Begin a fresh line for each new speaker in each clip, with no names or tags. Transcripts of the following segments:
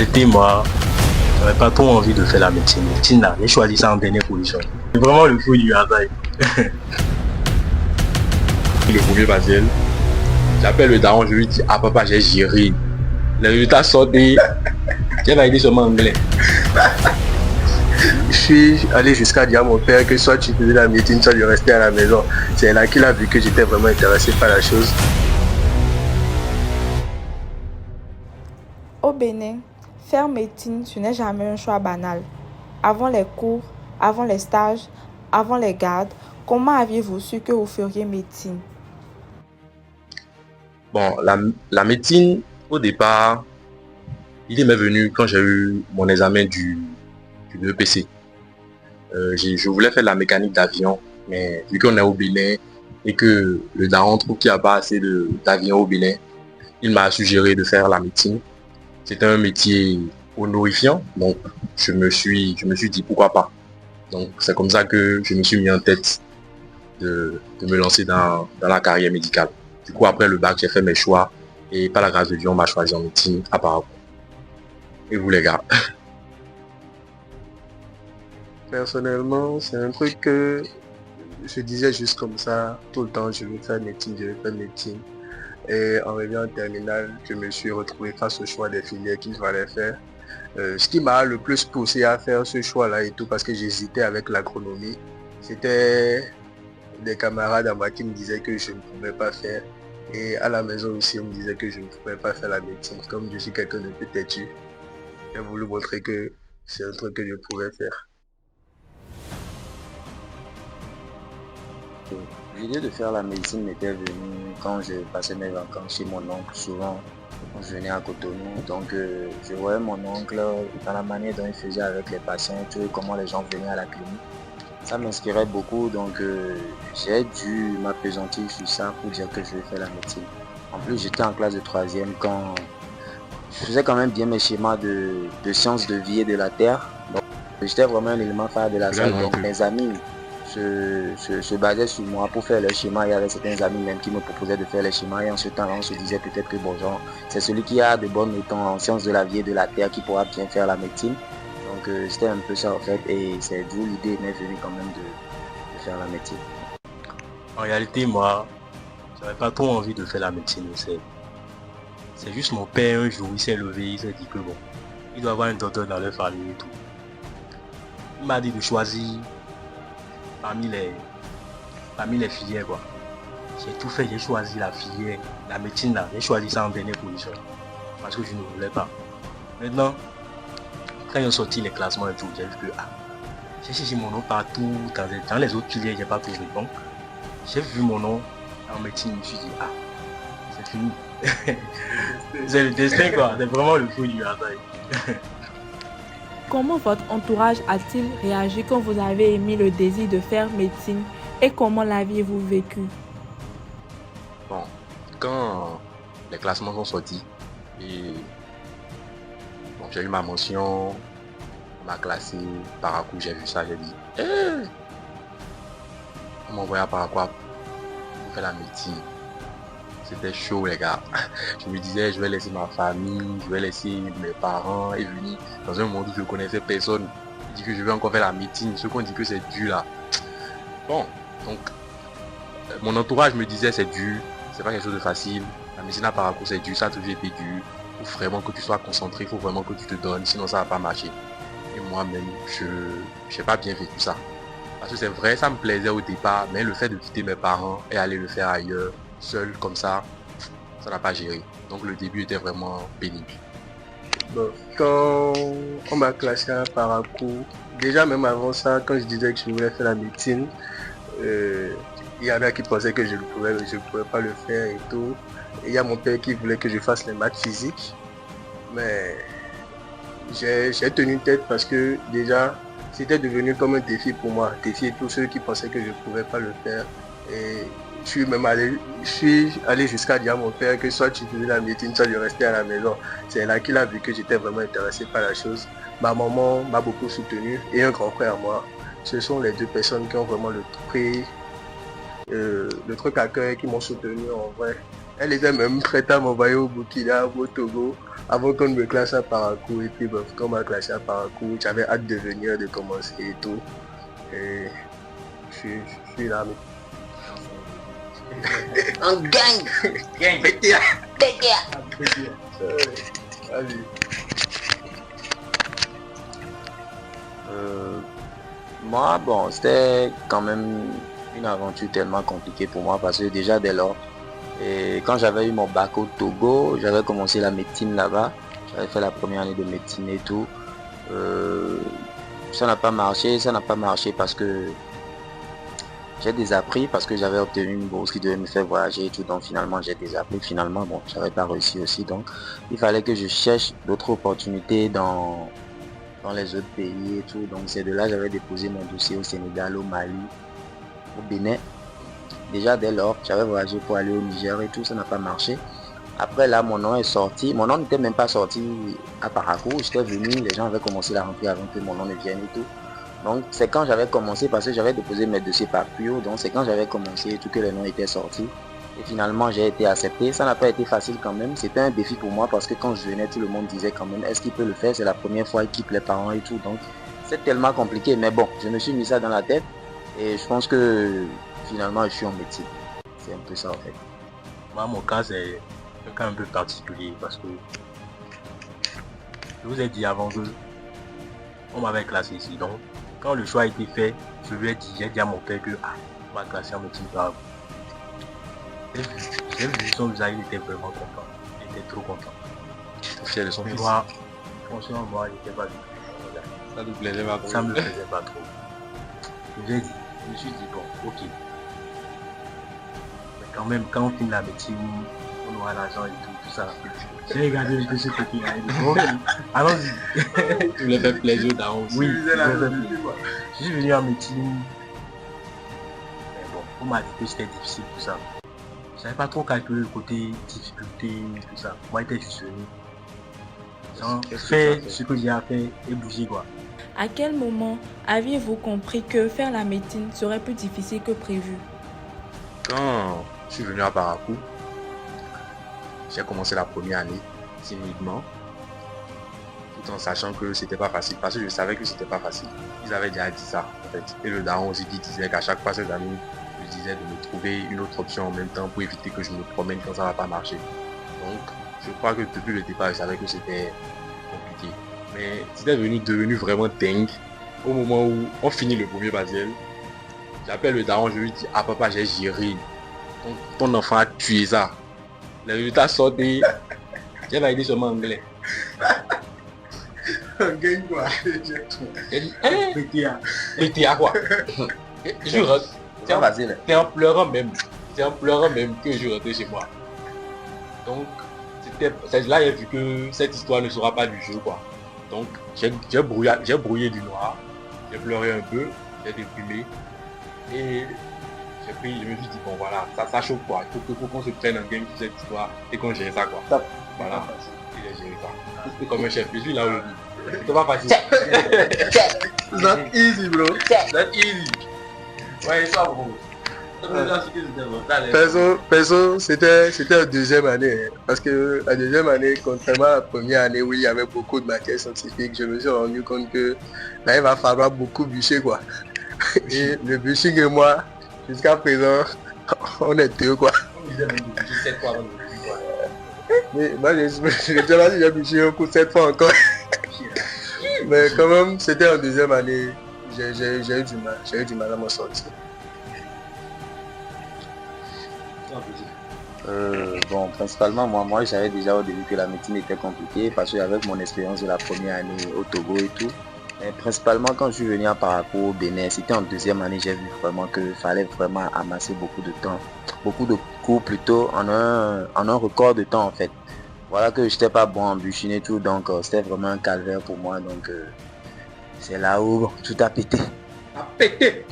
réalité, moi, j'avais pas trop envie de faire la médecine. Médecine là, j'ai choisi ça en dernière position. C'est vraiment le fruit du hasard.
Le premier partiel, j'appelle le daron, je lui dis, ah papa, j'ai géré. Les résultats sortent et j'ai validé seulement anglais.
Je suis allé jusqu'à dire à mon père que soit tu faisais la médecine, soit je restais à la maison. C'est là qu'il a vu que j'étais vraiment intéressé par la chose.
Au Bénin, faire médecine, ce n'est jamais un choix banal. Avant les cours, avant les stages, avant les gardes, comment aviez-vous su que vous feriez médecine?
Bon, la médecine, au départ, l'idée m'est venue quand j'ai eu mon examen du BEPC. Je voulais faire de la mécanique d'avion, mais vu qu'on est au Bénin et que le daron trouve qu'il n'y a pas assez d'avions au Bénin, il m'a suggéré de faire la médecine. C'était un métier honorifiant, donc je me suis dit pourquoi pas. Donc c'est comme ça que je me suis mis en tête de me lancer dans la carrière médicale. Du coup, après le bac, j'ai fait mes choix et par la grâce de Dieu, on m'a choisi en médecine à Parakou. Et vous les gars?
Personnellement, c'est un truc que je disais juste comme ça tout le temps, je veux faire médecine, je veux faire médecine. Et en revenant en terminale, je me suis retrouvé face au choix des filières qu'il fallait faire. Ce qui m'a le plus poussé à faire ce choix-là et tout, parce que j'hésitais avec l'agronomie, c'était des camarades à moi qui me disaient que je ne pouvais pas faire. Et à la maison aussi, on me disait que je ne pouvais pas faire la médecine. Comme je suis quelqu'un de peu têtu, j'ai voulu montrer que c'est un truc que je pouvais faire.
L'idée de faire la médecine m'était venue quand je passais mes vacances chez mon oncle, souvent quand je venais à Cotonou. Donc je voyais mon oncle dans la manière dont il faisait avec les patients, tu vois, comment les gens venaient à la clinique. Ça m'inspirait beaucoup, donc j'ai dû m'appesantir sur ça pour dire que je vais faire la médecine. En plus, j'étais en classe de 3e quand je faisais quand même bien mes schémas de sciences de vie et de la terre. Donc j'étais vraiment un élément phare de la salle, donc mes amis se basaient sur moi pour faire les schémas. Il y avait certains amis même qui me proposaient de faire les schémas et en ce temps-là, on se disait peut-être que bon, genre, c'est celui qui a de bonnes notes en sciences de la vie et de la terre qui pourra bien faire la médecine. Donc c'était un peu ça en fait et c'est d'où l'idée m'est venue quand même de faire la médecine.
En réalité, moi, j'avais pas trop envie de faire la médecine. C'est juste mon père, un jour, il s'est levé, il s'est dit que bon, il doit avoir un docteur dans leur famille et tout. Il m'a dit de choisir parmi les filières quoi. J'ai tout fait, j'ai choisi la filière, la médecine là, j'ai choisi ça en dernière position. Parce que je ne voulais pas. Maintenant, quand ils ont sorti les classements et tout, j'ai vu que j'ai cherché mon nom partout, dans les autres filières, j'ai pas trouvé. Donc, j'ai vu mon nom en médecine, je me suis dit, c'est fini. C'est le destin quoi, c'est vraiment le fruit du hasard.
Comment votre entourage a-t-il réagi quand vous avez émis le désir de faire médecine et comment l'aviez-vous vécu?
Bon, quand les classements sont sortis et bon, j'ai eu ma mention, on m'a classé Parakou, j'ai vu ça, j'ai dit on m'a envoyé à Parakou pour faire la médecine. C'était chaud les gars. Je me disais je vais laisser ma famille, je vais laisser mes parents et venir dans un monde où je ne connaissais personne. Je dis que je vais encore faire la médecine, ceux qu'on dit que c'est dur là. Bon, donc mon entourage me disait c'est dur, c'est pas quelque chose de facile. La médecine à Parakou c'est dur, ça a toujours été dur. Il faut vraiment que tu sois concentré, il faut vraiment que tu te donnes, sinon ça va pas marcher. Et moi-même, je n'ai pas bien vécu ça. Parce que c'est vrai, ça me plaisait au départ, mais le fait de quitter mes parents et aller le faire ailleurs, seul comme ça n'a pas géré. Donc le début était vraiment pénible.
Bon, quand on m'a classé à Parakou, déjà même avant ça, quand je disais que je voulais faire la médecine, il y en a qui pensaient que je ne pouvais pas le faire et tout. Et il y a mon père qui voulait que je fasse les maths physiques. Mais j'ai tenu tête parce que déjà, c'était devenu comme un défi pour moi. Défier tous ceux qui pensaient que je ne pouvais pas le faire. Et je suis allé jusqu'à dire à mon père que soit tu faisais la médecine, soit je restais à la maison. C'est là qu'il a vu que j'étais vraiment intéressé par la chose. Ma maman m'a beaucoup soutenu et un grand frère à moi. Ce sont les deux personnes qui ont vraiment pris le truc à cœur et qui m'ont soutenu en vrai. Elle était même prête à m'envoyer au Burkina, au Togo, avant qu'on me classe à Parakou. Et puis, bref, quand on m'a classé à Parakou, j'avais hâte de venir, de commencer et tout. Et je suis là.
En gang.
Gang,
Pétia.
Vas-y.
Moi, bon, c'était quand même une aventure tellement compliquée pour moi parce que déjà dès lors, et quand j'avais eu mon bac au Togo, j'avais commencé la médecine là-bas. J'avais fait la première année de médecine et tout. Ça n'a pas marché parce que j'ai désappris parce que j'avais obtenu une bourse qui devait me faire voyager et tout. Donc finalement, j'ai désappris. Finalement, bon, j'avais pas réussi aussi. Donc, il fallait que je cherche d'autres opportunités dans les autres pays et tout. Donc, c'est de là que j'avais déposé mon dossier au Sénégal, au Mali, au Bénin. Déjà, dès lors, j'avais voyagé pour aller au Niger et tout. Ça n'a pas marché. Après, là, mon nom est sorti. Mon nom n'était même pas sorti à Parakou. J'étais venu, les gens avaient commencé la remplir avant que mon nom ne vienne et tout. Donc, c'est quand j'avais commencé, parce que j'avais déposé mes dossiers par Puyo, donc c'est quand j'avais commencé et tout que le nom était sorti. Et finalement, j'ai été accepté. Ça n'a pas été facile quand même. C'était un défi pour moi parce que quand je venais, tout le monde disait quand même, est-ce qu'il peut le faire? C'est la première fois qu'il quitte les parents et tout. Donc, c'est tellement compliqué. Mais bon, je me suis mis ça dans la tête et je pense que finalement, je suis en médecine. C'est un peu ça en fait.
Moi, mon cas, c'est un cas un peu particulier parce que je vous ai dit avant que on m'avait classé ici. Donc, quand le choix a été fait, j'ai dit à mon père que on m'a classé en médecine par j'ai vu son visage, il était vraiment content. Il était trop content.
Fier de son fils.
Moi, franchement, moi, il n'était pas du tout.
Ça ne plaisait pas trop.
Ça me plaisait pas trop. Je me suis dit, bon, ok. Mais quand même, quand on finit la médecine, on aura l'argent et tout ça. J'ai regardé de ce côté-là. Bon, allons-y.
Tu voulais faire plaisir dans aussi.
Oui, je suis venu en médecine. Mais bon, on m'a dit que c'était difficile tout ça. Je savais pas trop calculer le côté difficulté, tout ça. Moi, j'étais juste venu. Sans faire ce que j'ai à faire et bouger quoi.
À quel moment aviez-vous compris que faire la médecine serait plus difficile que prévu?
Quand je suis venu à Parakou, j'ai commencé la première année timidement, tout en sachant que c'était pas facile, parce que je savais que c'était pas facile. Ils avaient déjà dit ça en fait. Et le daron aussi disait qu'à chaque fois ces amis me disaient de me trouver une autre option en même temps pour éviter que je me promène quand ça va pas marcher. Donc je crois que depuis le départ, je savais que c'était compliqué. Mais c'était devenu vraiment dingue au moment où on finit le premier partiel. J'appelle le daron, je lui dis, ah papa, j'ai géré. Ton enfant a tué ça. Les résultats sortent et j'ai validé seulement anglais.
Gagne quoi?
J'ai dit, PTA quoi? Je rentre.
C'est facile.
C'est en pleurant même que je rentrais chez moi. Donc, c'est là j'ai vu que cette histoire ne sera pas du jeu quoi. Donc, j'ai brouillé du noir. J'ai pleuré un peu, j'ai déprimé. Et je me suis dit, bon voilà, ça chauffe quoi. Il faut qu'on se prenne en game sur cette histoire et qu'on gère ça quoi.
Top.
Voilà. Et j'ai géré ça. C'est comme un chef, je suis là aujourd'hui. C'était pas facile.
It's not easy, bro.
Not easy. Ouais, ça bro.
Perso, c'était en deuxième année. Parce que la deuxième année, contrairement à la première année où il y avait beaucoup de matières scientifiques, je me suis rendu compte que là, il va falloir beaucoup bûcher quoi. Et le bûching et moi, jusqu'à présent, on est deux quoi. Mais moi, je déjà dit, j'ai bûché un coup 7 fois encore. Mais quand même, c'était en deuxième année, j'ai eu du mal à m'en sortir.
Bon, principalement, moi, je savais déjà au début que la médecine était compliquée parce qu'avec mon expérience de la première année au Togo et tout, mais principalement quand je suis venu à Parakou au Bénin, c'était en deuxième année, j'ai vu vraiment qu'il fallait vraiment amasser beaucoup de temps, beaucoup de cours plutôt en un record de temps en fait. Voilà que j'étais pas bon en bûchine et tout, donc c'était vraiment un calvaire pour moi, donc c'est là où tout a pété.
Pété.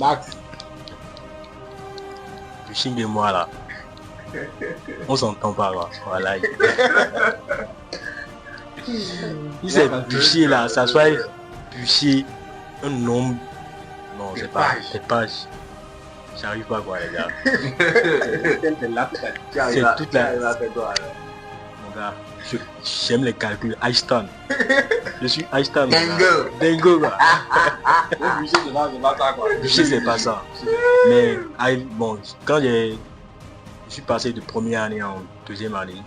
Max.
Bûching et moi là. On s'entend pas là. Voilà. Il s'est bûché là, ça soit bûché un nombre. Non, c'est pas des pages. J'arrive pas quoi les gars.
C'est
toute la... Mon gars, j'aime les calculs. Einstein. Je suis Einstein. Dingo quoi. Bûcher c'est pas ça. Mais bon, quand je suis passé de première année en deuxième année,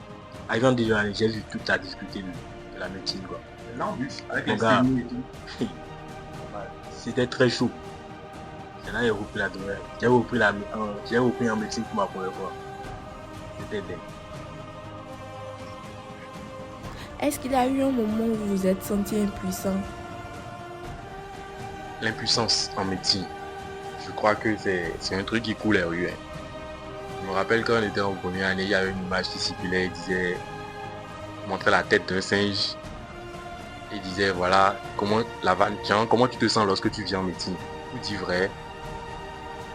arrivé en deuxième année, j'ai vu toute la difficulté de la médecine quoi.
Non, avec
Mon
les
gars,
sténies et tout.
c'était très chaud. C'est là que j'ai repris la douleur. J'ai repris en médecine pour ma première fois. C'était dingue.
Est-ce qu'il y a eu un moment où vous vous êtes senti impuissant?
L'impuissance en médecine, je crois que c'est un truc qui coule les rues. Je me rappelle quand on était en première année, il y avait une image qui circulait, il disait, montrait la tête d'un singe et disait voilà comment comment tu te sens lorsque tu viens en médecine. Tout dit vrai.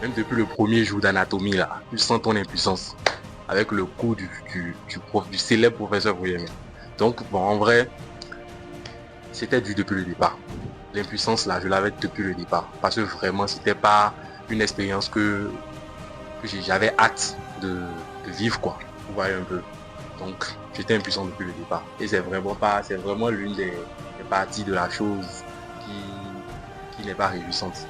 Même depuis le premier jour d'anatomie là, tu sens ton impuissance avec le coup du célèbre professeur Bouyemé. Donc bon, en vrai, c'était dû depuis le départ. L'impuissance là, je l'avais depuis le départ. Parce que vraiment, c'était pas une expérience que j'avais hâte de vivre quoi. Vous voyez un peu. Donc j'étais impuissant depuis le départ. Et c'est vraiment l'une des parties de la chose qui n'est pas réjouissante.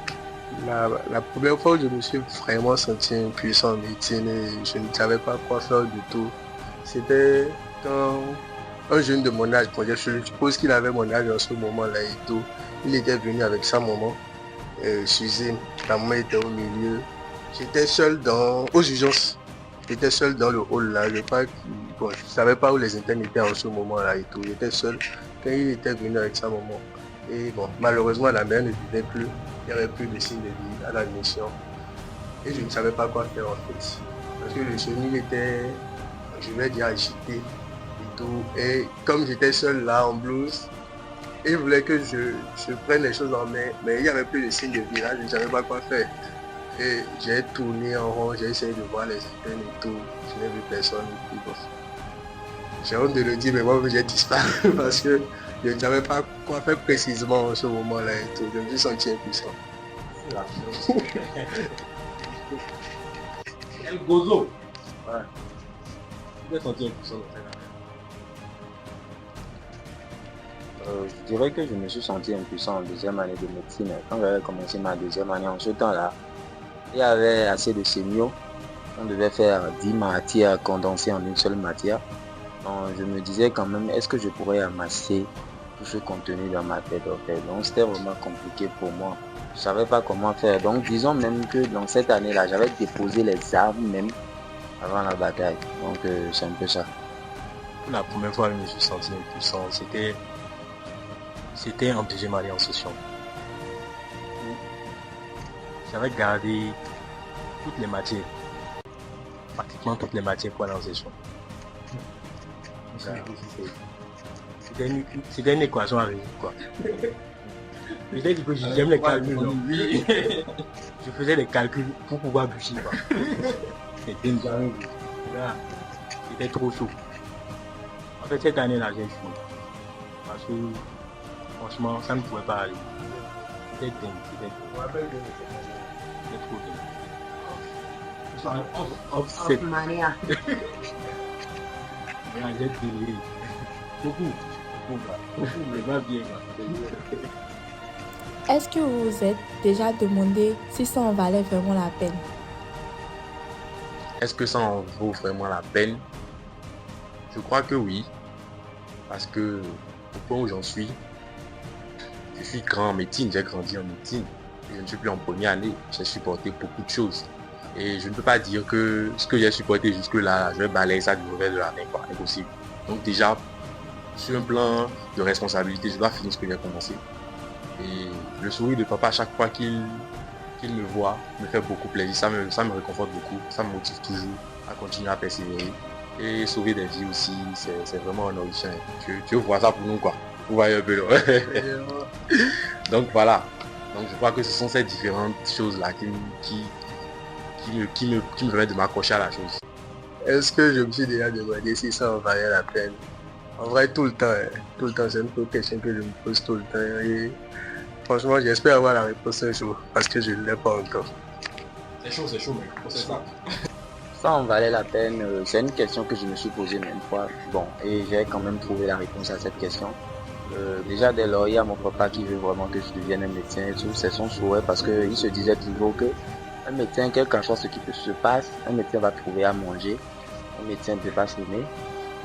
La première fois où je me suis vraiment senti impuissant en médecine et je ne savais pas quoi faire du tout, c'était quand un jeune de mon âge, je suppose qu'il avait mon âge en ce moment-là et tout, il était venu avec sa maman, Suzanne, la maman était au milieu. J'étais seul aux urgences, j'étais seul dans le hall là, je ne savais pas où les internes étaient en ce moment-là et tout, j'étais seul quand il était venu avec sa maman. Et bon, malheureusement la mère ne vivait plus, il n'y avait plus de signe de vie à l'admission. Et je ne savais pas quoi faire en fait. Parce que le chenil était, je vais dire, agité et tout. Et comme j'étais seul là en blouse, il voulait que je prenne les choses en main, mais il n'y avait plus de signe de vie là, je ne savais pas quoi faire. Et j'ai tourné en rond, j'ai essayé de voir les internes et tout, je n'ai vu personne. Et bon. J'ai honte de le dire, mais moi j'ai disparu parce que je ne savais pas quoi faire précisément en ce moment-là et tout. Je me suis senti impuissant.
El Gozo. Ouais. Tu t'es senti impuissant dans cette année?
Je dirais que je me suis senti impuissant en deuxième année de médecine. Quand j'avais commencé ma deuxième année, en ce temps-là, il y avait assez de séniors. On devait faire 10 matières condensées en une seule matière. Donc, je me disais quand même, est-ce que je pourrais amasser tout ce contenu dans ma tête en fait. Donc c'était vraiment compliqué pour moi. Je ne savais pas comment faire. Donc disons même que dans cette année-là, j'avais déposé les armes même avant la bataille. Donc c'est un peu ça.
Pour la première fois, je me suis senti impuissant. C'était en deuxième année en session. J'avais gardé toutes les matières. Pratiquement toutes les matières pour aller en session. C'était une équation à résoudre quoi. Peut-être que j'aime les calculs. Je faisais des calculs pour pouvoir bûcher quoi. C'était une jarre. C'était trop chaud. En fait cette année là j'ai fui. Parce que franchement ça ne pouvait pas aller. C'était dingue. C'était trop dingue. Offset. J'ai déliré. Beaucoup, mais pas bien.
Est-ce que vous vous êtes déjà demandé si ça en valait vraiment la peine?
Est-ce que ça en vaut vraiment la peine? Je crois que oui. Parce que au point où j'en suis, je suis grand en médecine, j'ai grandi en médecine. Je ne suis plus en première année, j'ai supporté beaucoup de choses. Et je ne peux pas dire que ce que j'ai supporté jusque-là, je vais balayer ça du mauvais de l'année, quoi, impossible. Donc déjà, sur un plan de responsabilité, je dois finir ce que j'ai commencé. Et le sourire de papa, à chaque fois qu'il me voit, me fait beaucoup plaisir. Ça me réconforte beaucoup. Ça me motive toujours à continuer à persévérer. Et sauver des vies aussi, c'est vraiment enrichissant. Tu vois ça pour nous, quoi. Vous voyez un peu là. Donc voilà. Donc je crois que ce sont ces différentes choses-là qui me permettent de m'accrocher à la chose.
Est-ce que je me suis déjà demandé si ça en valait la peine? En vrai, tout le temps, c'est une question que je me pose tout le temps. Et franchement, j'espère avoir la réponse un jour, parce que je ne l'ai pas encore.
c'est chaud, mec. C'est ça.
Ça en valait la peine. C'est une question que je me suis posée même fois. Bon, et j'ai quand même trouvé la réponse à cette question. Déjà dès lors, il y a mon papa qui veut vraiment que je devienne un médecin et tout. C'est son souhait parce qu'il se disait toujours que un médecin, quel qu'en soit ce qui se passe, un médecin va trouver à manger. Un médecin ne peut pas chômer.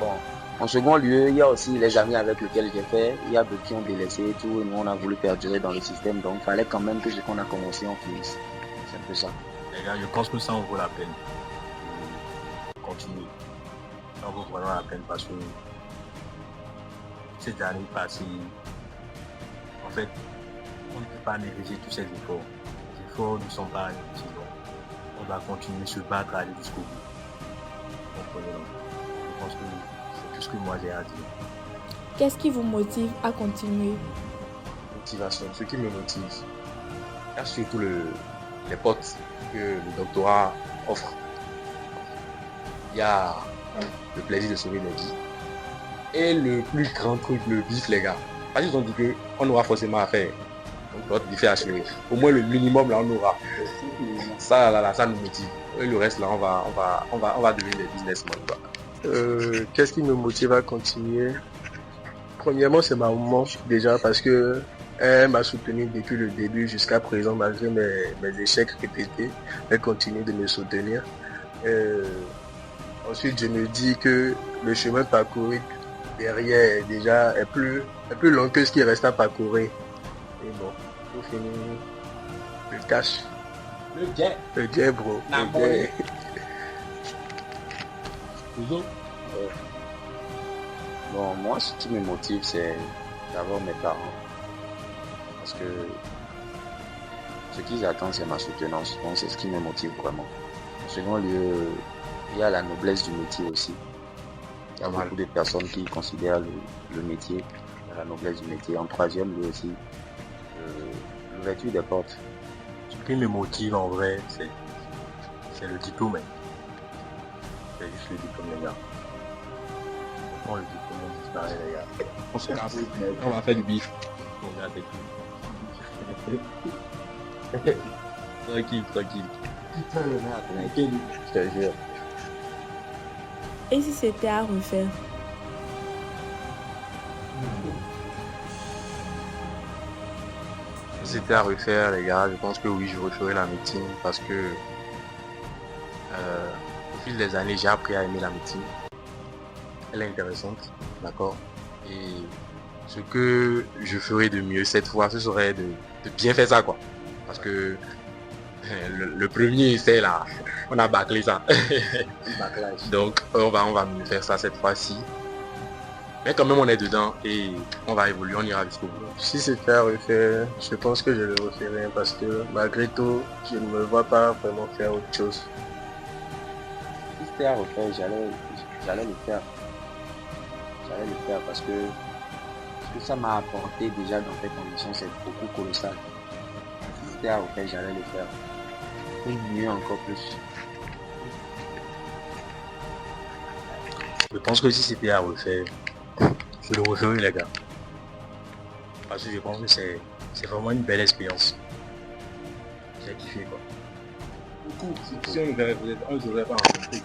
Bon, en second lieu, il y a aussi les amis avec lesquels j'ai fait. Il y a d'autres qui ont délaissé et tout. Et nous, on a voulu perdurer dans le système. Donc, il fallait quand même que ce qu'on a commencé, on finisse. C'est un peu ça.
Les gars, je pense que ça en vaut la peine. Continuer. Ça en vaut vraiment la peine parce que cette année passée, en fait, on ne peut pas négliger tous ces efforts. Les efforts ne sont pas négligeables. On va continuer à se battre, à aller jusqu'au bout. Comprenez-le. Je pense que c'est tout ce que moi j'ai à dire.
Qu'est-ce qui vous motive à continuer?
Motivation, ce qui me motive. Il y a surtout les potes que le doctorat offre. Il y a le plaisir de sauver des vies. Et le plus grand truc, le bif, les gars. Parce qu'ils ont dit qu'on aura forcément à faire. Donc, notre bif est assuré. Au moins le minimum, là, on aura. Ça, là, ça nous motive. Et le reste, là, on va devenir des businessmen, quoi.
Qu'est-ce qui me motive à continuer? Premièrement, c'est ma maman, déjà, parce que elle m'a soutenu depuis le début jusqu'à présent, malgré mes échecs répétés. Elle continue de me soutenir. Ensuite, je me dis que le chemin parcouru derrière déjà est plus long que ce qui reste à parcourir. Et bon, pour finir, le cash.
Le jet.
Le jet, bro. Le jet.
Bon, moi, ce qui me motive, c'est d'avoir mes parents. Parce que ce qu'ils attendent, c'est ma soutenance. Donc, c'est ce qui me motive vraiment. En second lieu, il y a la noblesse du métier aussi. Il y a beaucoup de personnes qui considèrent le métier, la noblesse du métier. En troisième lieu aussi, l'ouverture des portes.
Ce qui me motive en vrai, c'est le diplôme. C'est juste le diplôme, les gars. Franchement, le diplôme, on disparaît, les gars.
On se casse. On va faire du bif.
On a des coups. Tranquille.
Putain, le merde, je te jure.
Et si c'était à refaire?
Si c'était à refaire, les gars, je pense que oui, je referais la médecine parce que au fil des années, j'ai appris à aimer la médecine. Elle est intéressante, d'accord. Et ce que je ferais de mieux cette fois, ce serait de bien faire ça, quoi. Parce que le premier essai là, on a bâclé ça. Donc on va mieux faire ça cette fois-ci. Mais quand même on est dedans et on va évoluer, on ira jusqu'au bout.
Si c'était à refaire, je pense que je le referais parce que malgré tout, je ne me vois pas vraiment faire autre chose.
Si c'était à refaire, j'allais le faire. J'allais le faire parce que ce que ça m'a apporté déjà dans cette condition, c'est beaucoup colossal. Si c'était à refaire, j'allais le faire. Et mieux encore plus.
Je pense que si c'était à refaire, je le referais, les gars. Parce que je pense que c'est vraiment une belle expérience. J'ai kiffé, quoi.
Beaucoup. Si on ne devrait pas rencontrer.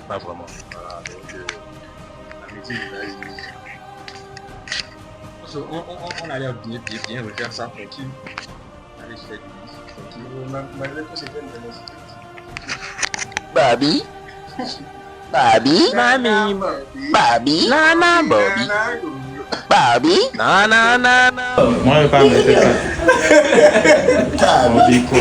Pas vraiment.
Voilà, donc la médecine on allait bien refaire ça tranquille. Allez, je fais du bif tranquille.
Malgré tout, c'était une belle
Babi,
Mami,
Babi,
nana, Bobby.
Babi.
Nana.
Moi, je ne vais pas mettre ça. On dit quoi?